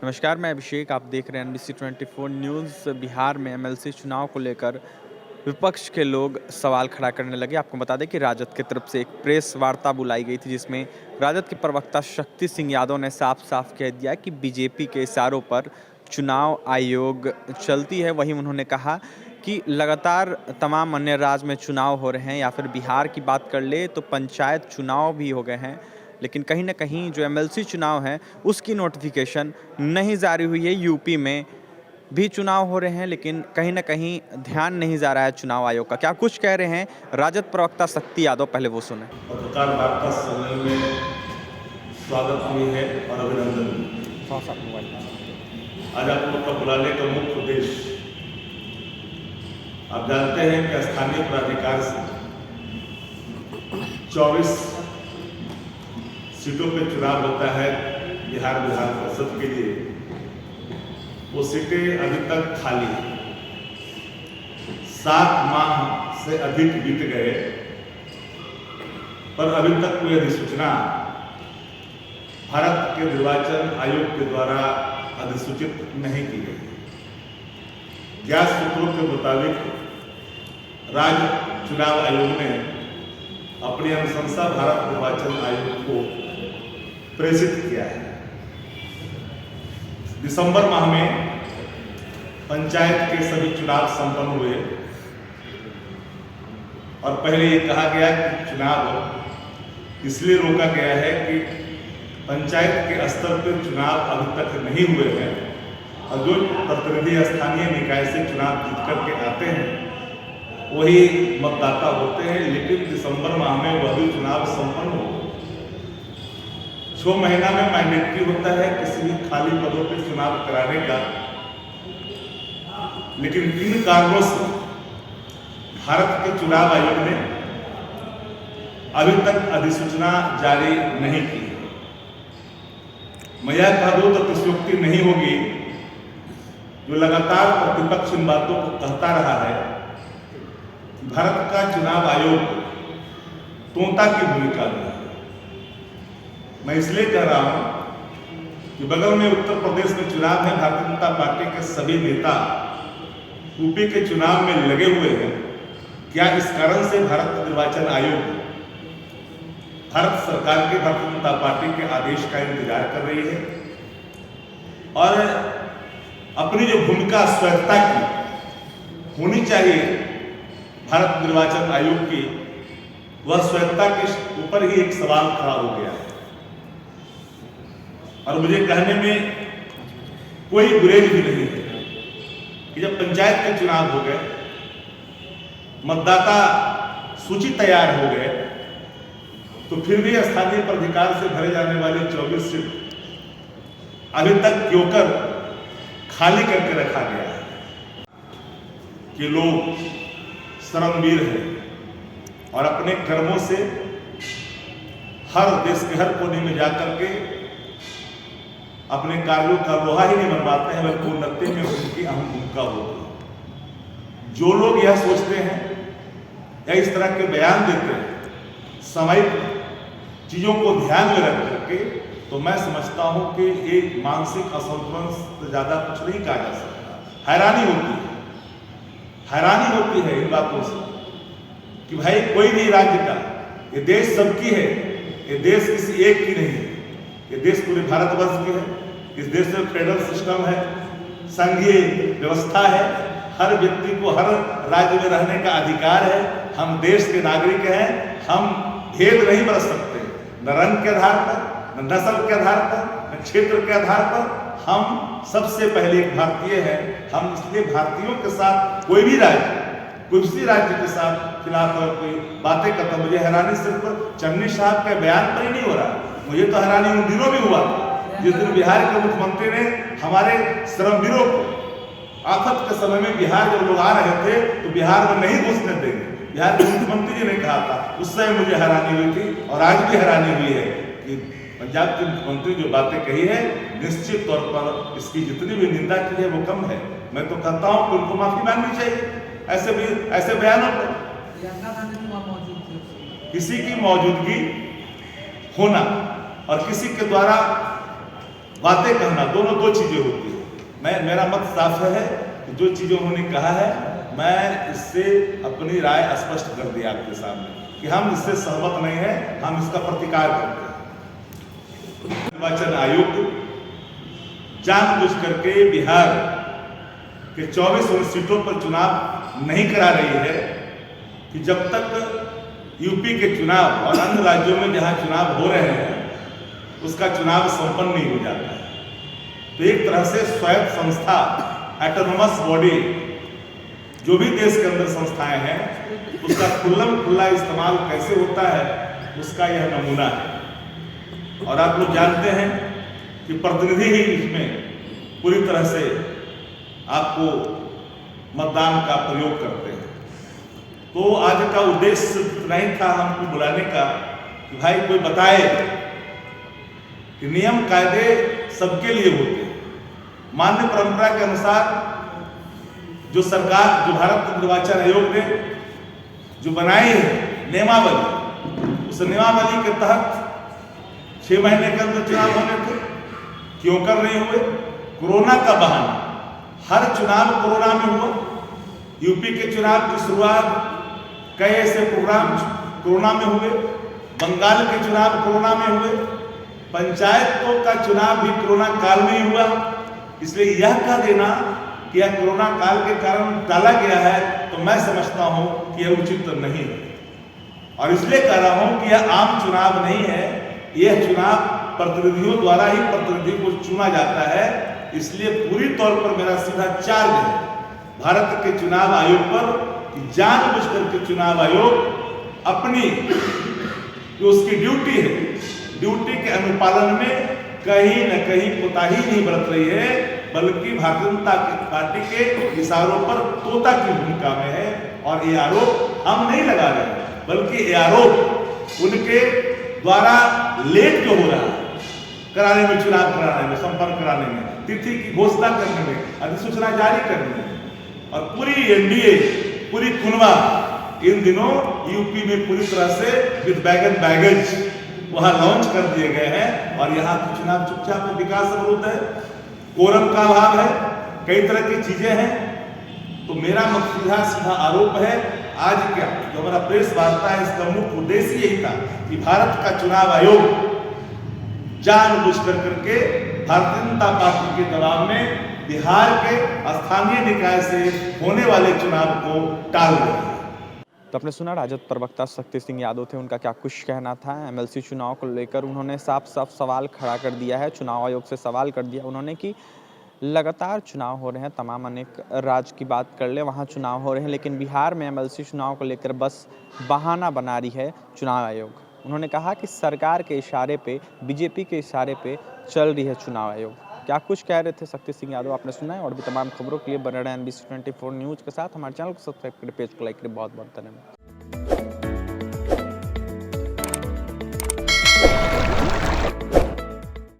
नमस्कार, मैं अभिषेक। आप देख रहे हैं एनबीसी 24 न्यूज़। बिहार में एमएलसी चुनाव को लेकर विपक्ष के लोग सवाल खड़ा करने लगे। आपको बता दें कि राजद की तरफ से एक प्रेस वार्ता बुलाई गई थी, जिसमें राजद के प्रवक्ता शक्ति सिंह यादव ने साफ-साफ कह दिया कि बीजेपी के इशारों पर चुनाव आयोग चलती है। वहीं उन्होंने कहा कि लगातार तमाम अन्य राज्य में चुनाव हो रहे हैं, या फिर बिहार की बात कर ले तो पंचायत चुनाव भी हो गए हैं, लेकिन कहीं न कहीं जो एमएलसी चुनाव है उसकी नोटिफिकेशन नहीं जारी हुई है। यूपी में भी चुनाव हो रहे हैं, लेकिन कहीं न कहीं ध्यान नहीं जा रहा है चुनाव आयोग का। क्या कुछ कह रहे हैं राजद प्रवक्ता शक्ति यादव, पहले वो सुनें। पत्रकार वार्ता सम्मेलन में स्वागत हुई है और अभिनंदन भी। आज आप लोग का बुलाने का मुख्य उद्देश्य, आप जानते हैं कि स्थानीय प्राधिकार से 24 सीटों पे चुनाव होता है बिहार विधान परिषद के लिए। वो सीटें अभी तक खाली हैं। 7 माह से अधिक बीत गए, पर अभी तक कोई अधिसूचना भारत के निर्वाचन आयोग के द्वारा अधिसूचित नहीं की गई। ज्ञात सूत्रों के मुताबिक राज्य चुनाव आयोग ने अपनी अनुशंसा भारत निर्वाचन आयोग को प्रेषित किया है। दिसंबर माह में पंचायत के सभी चुनाव संपन्न हुए और पहले ये कहा गया कि चुनाव इसलिए रोका गया है कि पंचायत के स्तर पर चुनाव अभी तक नहीं हुए हैं और जो प्रतिनिधि स्थानीय निकाय से चुनाव जीत करके आते हैं वही मतदाता होते हैं। लेकिन दिसंबर माह में वह भी चुनाव संपन्न हो। 6 महीना में मैंडेटरी होता है किसी भी खाली पदों पर चुनाव कराने का, लेकिन किन कारणों से भारत के चुनाव आयोग ने अभी तक अधिसूचना जारी नहीं की। मैं यह कह दूं तो अतिशयोक्ति नहीं होगी, जो लगातार प्रतिपक्ष इन बातों को कहता रहा है। भारत का चुनाव आयोग तोता की भूमिका में है। मैं इसलिए कह रहा हूं कि बगल में उत्तर प्रदेश में चुनाव है, भारतीय जनता पार्टी के सभी नेता यूपी के चुनाव में लगे हुए हैं। क्या इस कारण से भारत निर्वाचन आयोग भारत सरकार के, भारतीय जनता पार्टी के आदेश का इंतजार कर रही है और अपनी जो भूमिका स्वच्छता की होनी चाहिए भारत निर्वाचन आयोग की, वह स्वच्छता के ऊपर ही एक सवाल खड़ा हो गया है। और मुझे कहने में कोई गुरेज भी नहीं है कि जब पंचायत के चुनाव हो गए, मतदाता सूची तैयार हो गए, तो फिर भी स्थानीय प्राधिकार से भरे जाने वाले 24 सीट अभी तक क्यों कर खाली करके रखा गया है कि लोग श्रमवीर हैं और अपने कर्मों से हर देश के हर कोने में जाकर के अपने कार्यों का लोहा ही नहीं बनवाते हैं, बल्कि उन्नति में उनकी अहम भूमिका होती है। जो लोग यह सोचते हैं या इस तरह के बयान देते हैं सामयिक चीजों को ध्यान में रख करके, तो मैं समझता हूं कि एक मानसिक असंतुलन से ज्यादा कुछ नहीं कहा जा सकता। हैरानी होती है इन बातों से कि भाई कोई नहीं राज्य का, ये देश सबकी है, ये देश किसी एक की नहीं है, ये देश पूरे भारतवर्ष की है। इस देश में फेडरल सिस्टम है, संघीय व्यवस्था है, हर व्यक्ति को हर राज्य में रहने का अधिकार है। हम देश के नागरिक हैं, हम भेद नहीं बरत सकते, न रंग के आधार पर, न नस्ल के आधार पर, न क्षेत्र के आधार पर। हम सबसे पहले एक भारतीय हैं। हम इसलिए भारतीयों के साथ कोई भी राज्य, किसी राज्य के साथ खिलाफ कोई बातें करता, मुझे हैरानी सिर्फ चन्नी साहब के बयान पर ही नहीं हो रहा, मुझे तो हैरानी उन दिनों भी हुआ था जिस दिन बिहार के मुख्यमंत्री ने हमारे श्रमवीरों को आफत के समय में बिहार जब लोग आ रहे थे तो बिहार में नहीं घुसने देंगे, बिहार के मुख्यमंत्री जी ने कहा था। उस समय मुझे हैरानी हुई थी और आज भी हैरानी हुई है कि पंजाब के मुख्यमंत्री जो बातें कही है, निश्चित तौर पर इसकी जितनी भी निंदा की है वो कम है। मैं तो कहता हूँ कि उनको माफी मांगनी चाहिए ऐसे बयानों पर। किसी की मौजूदगी होना और किसी के द्वारा बातें कहना, दोनों दो चीजें होती है। मेरा मत साफ है कि जो चीजें उन्होंने कहा है मैं इससे अपनी राय स्पष्ट कर दी आपके सामने कि हम इससे सहमत नहीं है, हम इसका प्रतिकार करते हैं। निर्वाचन आयोग जानबूझ करके बिहार के 24 सीटों पर चुनाव नहीं करा रही है कि जब तक यूपी के चुनाव और अन्य राज्यों में जहां चुनाव हो रहे हैं उसका चुनाव संपन्न नहीं हो जाता है। तो एक तरह से स्वायत्त संस्था, ऑटोनोमस बॉडी, जो भी देश के अंदर संस्थाएं हैं उसका खुल्ला इस्तेमाल कैसे होता है उसका यह नमूना है। और आप लोग जानते हैं कि प्रतिनिधि ही इसमें पूरी तरह से आपको मतदान का प्रयोग करते हैं। तो आज का उद्देश्य नहीं था हमको बुलाने का कि भाई कोई बताए कि नियम कायदे सबके लिए होते हैं। मान्य परंपरा के अनुसार जो सरकार, जो भारत निर्वाचन आयोग ने जो बनाई है नियमावली, उस नियमावली के तहत 6 महीने के अंदर चुनाव होने थे, क्यों कर नहीं हुए? कोरोना का बहाना, हर चुनाव कोरोना में हुआ। यूपी के चुनाव की शुरुआत कई ऐसे प्रोग्राम कोरोना में हुए, बंगाल के चुनाव कोरोना में हुए, पंचायतों का चुनाव भी कोरोना काल में ही हुआ। इसलिए यह कह देना कि यह कोरोना काल के कारण टाला गया है तो मैं समझता हूं कि यह उचित नहीं है। और इसलिए कह रहा हूं कि यह आम चुनाव नहीं है, यह चुनाव प्रतिनिधियों द्वारा ही प्रतिनिधि को चुना जाता है। इसलिए पूरी तौर पर मेरा सीधा चार्ज है भारत के चुनाव आयोग पर कि जानबूझकर के चुनाव आयोग अपनी जो उसकी ड्यूटी है, ड्यूटी के अनुपालन में कहीं न कहीं कोताही नहीं बरत रही है, बल्कि भारतीय जनता पार्टी के इशारों पर तोता की भूमिका में है। और ये आरोप हम नहीं लगा रहे, बल्कि ये आरोप उनके द्वारा लेट जो हो रहा है कराने में, चुनाव कराने में, संपर्क कराने में, तिथि की घोषणा करने में, अधिसूचना जारी करने में, और पूरी एनडीए, पूरी कुनवा इन दिनों यूपी में पूरी तरह से विद बैगेज वहां लॉन्च कर दिए गए हैं। और यहाँ के चुनाव चुपचाप विकास अवरुद्ध है, कोरम का अभाव है, कई तरह की चीजें हैं। तो मेरा सीधा आरोप है, आज क्या जो हमारा प्रेस वार्ता है इसका मुख्य उद्देश्य यही था कि भारत का चुनाव आयोग जानबूझ करके भारतीय जनता पार्टी के दबाव में बिहार के स्थानीय निकाय से होने वाले चुनाव को टाल रहे हैं। तो आपने सुना राजद प्रवक्ता शक्ति सिंह यादव थे, उनका क्या कुछ कहना था एमएलसी चुनाव को लेकर। उन्होंने साफ सवाल खड़ा कर दिया है, चुनाव आयोग से सवाल कर दिया उन्होंने कि लगातार चुनाव हो रहे हैं, तमाम अनेक राज्य की बात कर ले वहाँ चुनाव हो रहे हैं, लेकिन बिहार में एमएलसी चुनाव को लेकर बस बहाना बना रही है चुनाव आयोग। उन्होंने कहा कि सरकार के इशारे पे, बीजेपी के इशारे पे चल रही है चुनाव आयोग। क्या कुछ कह रहे थे शक्ति सिंह यादव आपने सुना है। और भी तमाम खबरों के लिए बने रहें NBC 24 न्यूज़ के साथ। हमारे चैनल को सब्सक्राइब करें, पेज को लाइक करें। बहुत बहुत धन्यवाद।